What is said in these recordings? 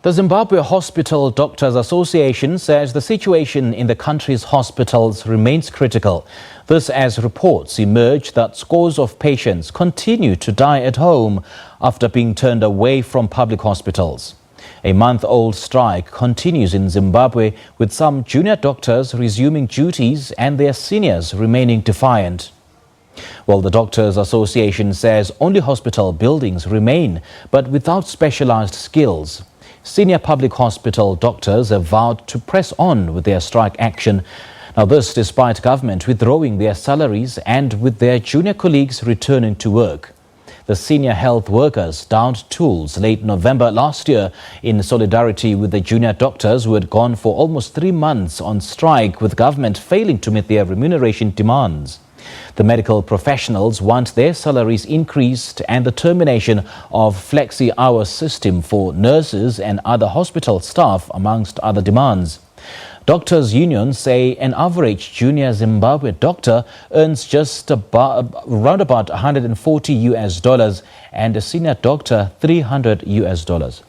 The Zimbabwe Hospital Doctors Association says the situation in the country's hospitals remains critical. This as reports emerge that scores of patients continue to die at home after being turned away from public hospitals. A month-old strike continues in Zimbabwe, with some junior doctors resuming duties and their seniors remaining defiant. Well, the Doctors Association says only hospital buildings remain, but without specialized skills. Senior public hospital doctors have vowed to press on with their strike action. Now, this despite government withdrawing their salaries and with their junior colleagues returning to work. The senior health workers downed tools late November last year in solidarity with the junior doctors who had gone for almost 3 months on strike, with government failing to meet their remuneration demands. The medical professionals want their salaries increased and the termination of flexi-hour system for nurses and other hospital staff, amongst other demands. Doctors' unions say an average junior Zimbabwe doctor earns just around about $140 and a senior doctor $300.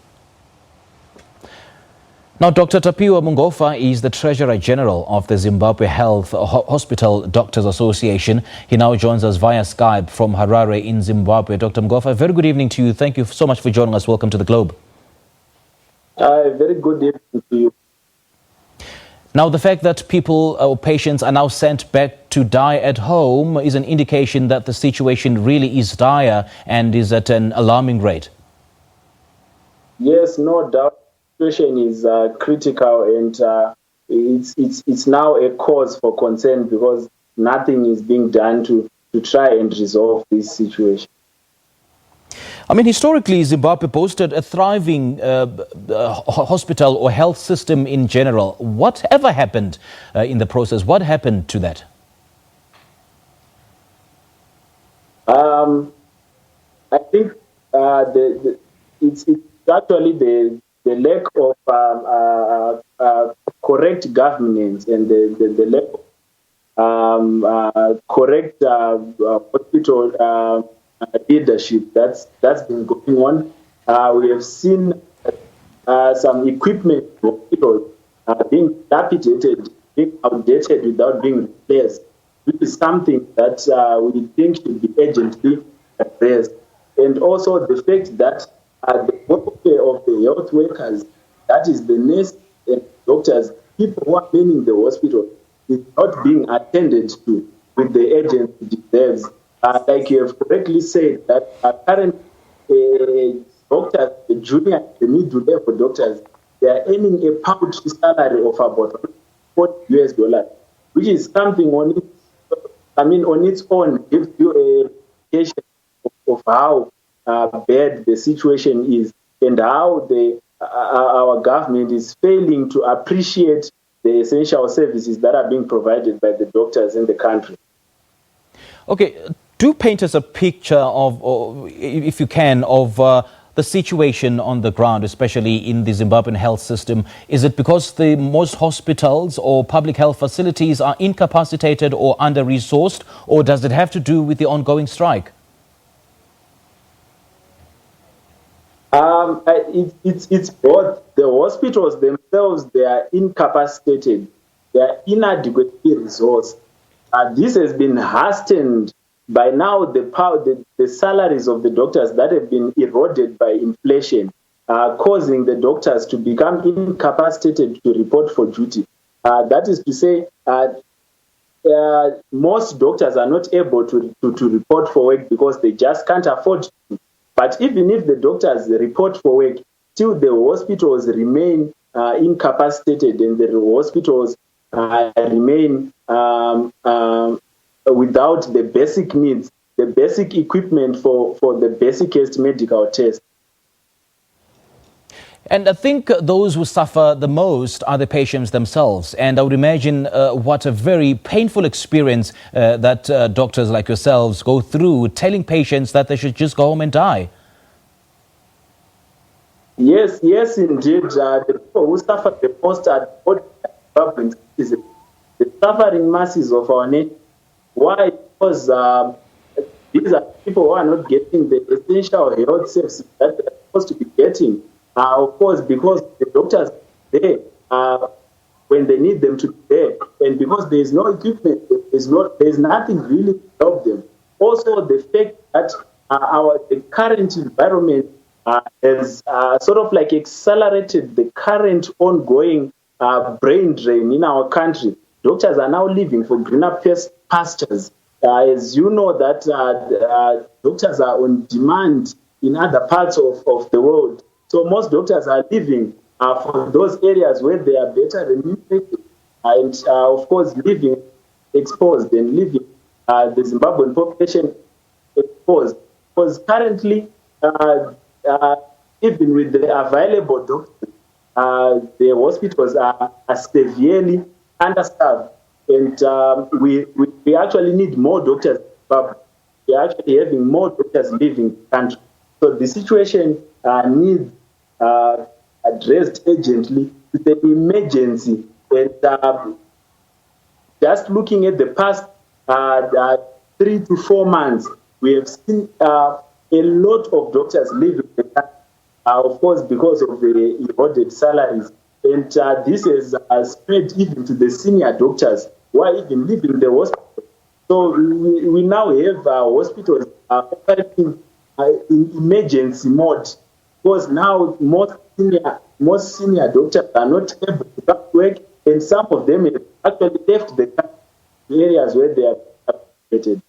Now, Dr. Tapiwa Mungofa is the Treasurer General of the Zimbabwe Health Hospital Doctors Association. He now joins us via Skype from Harare in Zimbabwe. Dr. Mungofa, very good evening to you. Thank you so much for joining us. Welcome to the Globe. Very good evening to you. Now, the fact that people or patients are now sent back to die at home is an indication that the situation really is dire and is at an alarming rate. Yes, no doubt. The situation is critical, and it's now a cause for concern because nothing is being done to try and resolve this situation. I mean, historically, Zimbabwe boasted a thriving hospital or health system in general. Whatever happened in the process? What happened to that? I think it's actually the lack of correct governance and the lack of correct hospital leadership that's been going on. We have seen some equipment being dilapidated, being outdated without being replaced. This is something that we think should be urgently addressed. And also the fact that the welfare of the health workers, that is the nurses and doctors, people who are manning the hospital, is not being attended to with the urgency it deserves. Like you have correctly said, that current doctors, the junior, the middle-level doctors, they are earning a paltry salary of about $40, which is something on its own gives you a indication of how bad the situation is and how our government is failing to appreciate the essential services that are being provided by the doctors in the country. Okay, do paint us a picture of, or if you can, of the situation on the ground, especially in the Zimbabwean health system. Is it because most hospitals or public health facilities are incapacitated or under-resourced, or does it have to do with the ongoing strike? It's both. The hospitals themselves, they are incapacitated. They are inadequately resourced. This has been hastened by now the salaries of the doctors that have been eroded by inflation, causing the doctors to become incapacitated to report for duty. That is to say, most doctors are not able to report for work because they just can't afford to. But even if the doctors report for work, still the hospitals remain incapacitated, and the hospitals remain without the basic needs, the basic equipment for the basicest medical tests. And I think those who suffer the most are the patients themselves. And I would imagine what a very painful experience that doctors like yourselves go through, telling patients that they should just go home and die. Yes, indeed. The people who suffer the most are the suffering masses of our nation. Why? Because these are people who are not getting the essential health services that they're supposed to be getting. Of course, because the doctors are there when they need them to be there, and because there is no equipment, there's nothing really to help them. Also, the fact that the current environment has sort of like accelerated the current ongoing brain drain in our country. Doctors are now living for greener pastures. As you know, that doctors are on demand in other parts of the world. So most doctors are living for those areas where they are better remunerated and, of course, living exposed and living the Zimbabwean population exposed. Because currently, even with the available doctors, the hospitals are severely understaffed. And we actually need more doctors, but we are actually having more doctors leaving the country. So the situation needs addressed urgently with an emergency. And just looking at the past 3 to 4 months, we have seen a lot of doctors leaving the country, of course, because of the eroded salaries. And this has spread even to the senior doctors who are even leaving the hospital. So we now have hospitals operating in emergency mode, because now most senior doctors are not able to come to work, and some of them have actually left the areas where they are operated.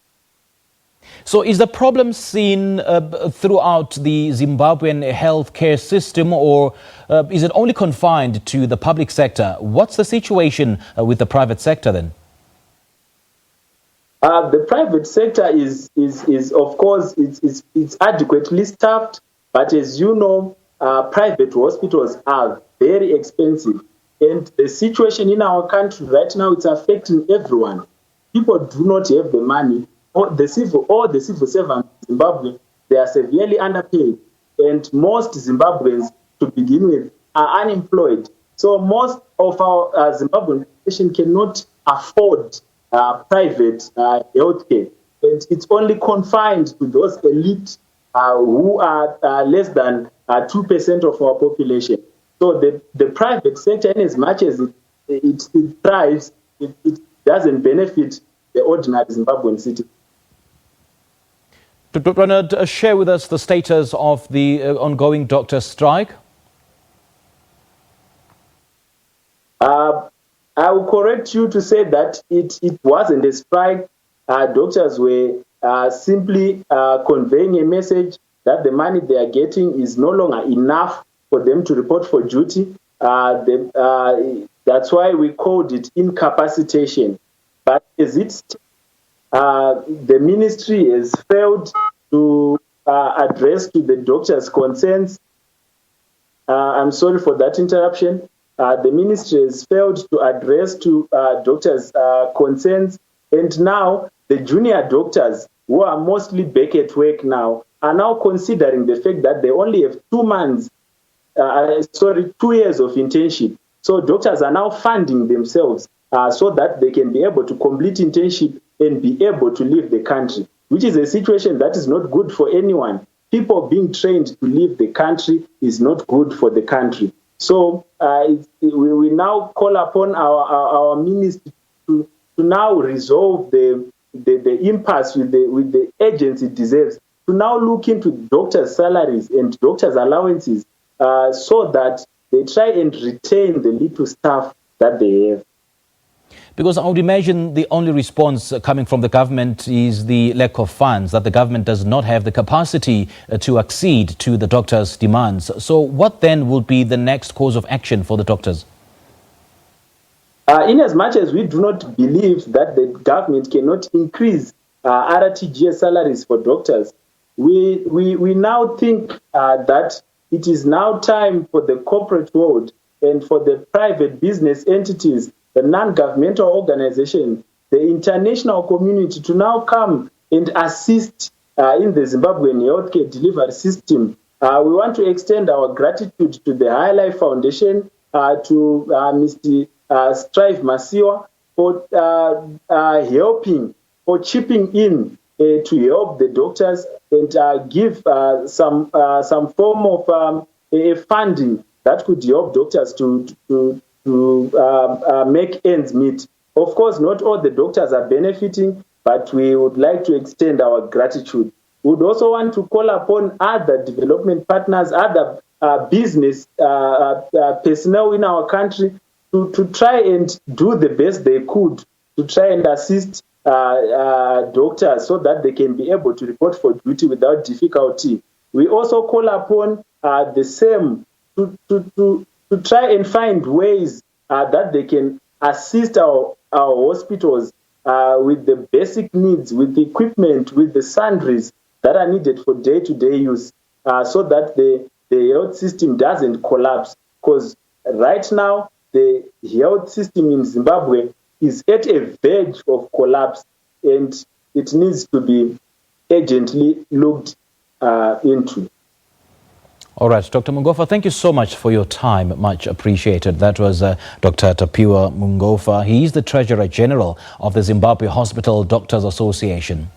So is the problem seen throughout the Zimbabwean healthcare system, or is it only confined to the public sector? What's the situation with the private sector then? The private sector is of course, it's adequately staffed, but as you know, private hospitals are very expensive. And the situation in our country right now, it's affecting everyone. People do not have the money. All the civil servants in Zimbabwe, they are severely underpaid. And most Zimbabweans, to begin with, are unemployed. So most of our Zimbabwean population cannot afford private healthcare. And it's only confined to those elite who are less than 2% of our population. So the private sector, in as much as it thrives, it doesn't benefit the ordinary Zimbabwean citizen. Dr. Bernard, share with us the status of the ongoing doctor strike. I will correct you to say that it wasn't a strike. Doctors were simply conveying a message that the money they are getting is no longer enough for them to report for duty. That's why we called it incapacitation. But as the ministry has failed to address to the doctors' concerns. I'm sorry for that interruption. The ministry has failed to address to doctors' concerns, and now the junior doctors, who are mostly back at work now, are now considering the fact that they only have 2 years of internship. So doctors are now funding themselves so that they can be able to complete internship and be able to leave the country, which is a situation that is not good for anyone. People being trained to leave the country is not good for the country. So we now call upon our ministry to now resolve the impasse with the agency it deserves, to now look into doctors' salaries and doctors' allowances so that they try and retain the little staff that they have. Because I would imagine the only response coming from the government is the lack of funds, that the government does not have the capacity to accede to the doctors' demands. So what then will be the next course of action for the doctors? In as much as we do not believe that the government cannot increase RTGS salaries for doctors, we now think that it is now time for the corporate world and for the private business entities, the non-governmental organization, the international community to now come and assist in the Zimbabwean healthcare delivery system. We want to extend our gratitude to the High Life Foundation, to Mr. Strive Masiwa for helping, for chipping in to help the doctors and give some form of a funding that could help doctors to make ends meet. Of course, not all the doctors are benefiting, but we would like to extend our gratitude. We would also want to call upon other development partners, other business personnel in our country to try and do the best they could to try and assist doctors so that they can be able to report for duty without difficulty. We also call upon the same to try and find ways that they can assist our hospitals with the basic needs, with the equipment, with the sundries that are needed for day-to-day use, so that the health system doesn't collapse. Because right now, the health system in Zimbabwe is at a verge of collapse, and it needs to be urgently looked into. All right, Dr. Mungofa, thank you so much for your time. Much appreciated. That was Dr. Tapiwa Mungofa. He is the Treasurer General of the Zimbabwe Hospital Doctors Association.